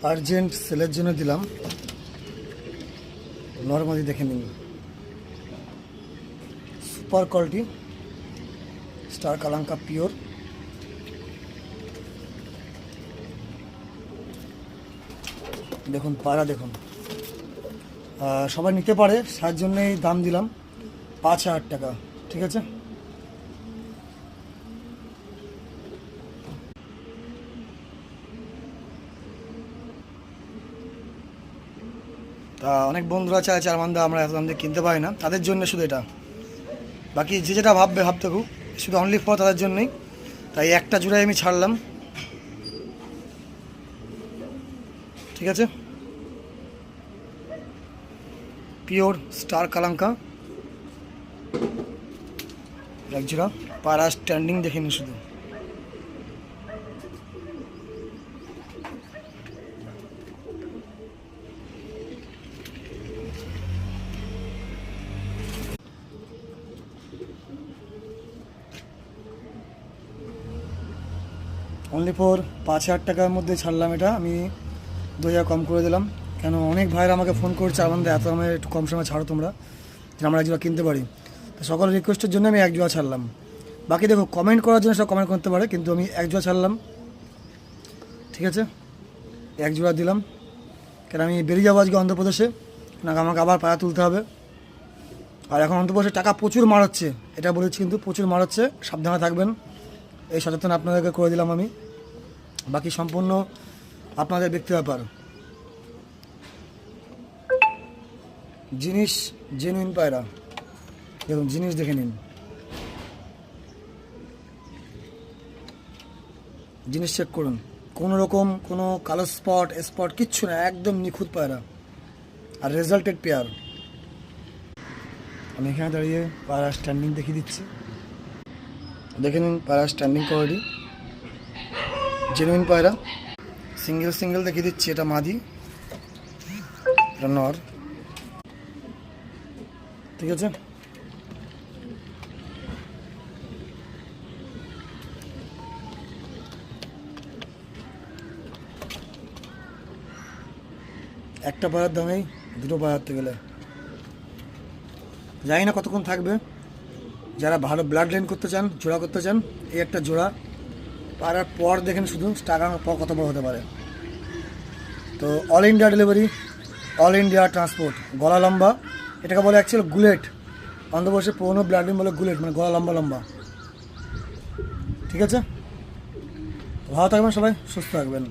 Urgent সেলের জন্য দিলাম। নর্মালি দেখে নিন, সুপার কোয়ালিটি স্টার কালাঙ্কা পিওর। দেখুন পায়রা, দেখুন সবাই নিতে পারে, তার জন্যই দাম দিলাম 5,000 টাকা। ঠিক আছে, তা অনেক বন্ধুরা চায় চারমান্দা আমরা এত দাম দিয়ে কিনতে পারি না, তাদের জন্য শুধু এটা। বাকি যে যেটা ভাববে ভাবতে খুব, শুধু অনলি ফর তাদের জন্যই। তাই একটা জোড়াই আমি ছাড়লাম। ঠিক আছে, পিওর স্টার কালাঙ্কা এক জোড়া। পায়রা স্ট্যান্ডিং দেখে নিন শুধু। অনলি ফর 5,000 টাকার মধ্যে ছাড়লাম এটা। আমি 2,000 কম করে দিলাম, কেন অনেক ভাইরা আমাকে ফোন করছে, আমাদের এত দামে একটু কম সময় ছাড়ো তোমরা, যেন আমরা এক জোড়া কিনতে পারি। তো সকলের রিকোয়েস্টের জন্য আমি এক জোড়া ছাড়লাম। বাকি দেখো, কমেন্ট করার জন্য সব কমেন্ট করতে পারে, কিন্তু আমি এক জোড়া ছাড়লাম। ঠিক আছে, এক জোড়া দিলাম, কেন আমি বেরিয়ে যাবো আজকে অন্ধ্রপ্রদেশে, না আমাকে আবার পায়া তুলতে হবে। আর এখন অন্ধ্রপ্রদেশে টাকা প্রচুর মার হচ্ছে, এটা বলেছি, কিন্তু প্রচুর মার হচ্ছে, সাবধানে থাকবেন। এই সচেতন আপনাদেরকে করে দিলাম আমি। বাকি সম্পূর্ণ আপনাদের ব্যক্তি ব্যাপার। জিনিস জেনুইন পায়রা, দেখুন জিনিস দেখে নিন, জিনিস চেক করুন, কোনো রকম কোনো কালো স্পট কিচ্ছু না, একদম নিখুঁত পায়রা আর রেজাল্টেড পেয়ার। আমি এখানে দাঁড়িয়ে পায়রা স্ট্যান্ডিং দেখিয়ে দিচ্ছি, দেখে নিন পায়রা স্ট্যান্ডিং কোয়ালিটি, জেনুইন পায়রা। সিঙ্গেল দেখিয়ে দিচ্ছি, এটা মাদি, এটা নর। ঠিক আছে, একটা পায়রার দামেই দুটো পায়রা হারতে গেলে। জানি না কতক্ষণ থাকবে। যারা ভালো ব্লাড লাইন করতে চান, জোড়া করতে চান, এই একটা জোড়া পায়রার পর দেখেন শুধু স্টার পর কত বড় হতে পারে। তো all India delivery, all India transport. গলা লম্বা, এটাকে বলে অ্যাকচুয়াল গুলেট, অন্ধ্রপ্রদেশে পুরোনো ব্লাড লাইন বলে গুলেট, মানে গলা লম্বা। ঠিক আছে, ভালো থাকবেন সবাই, সুস্থ থাকবেন।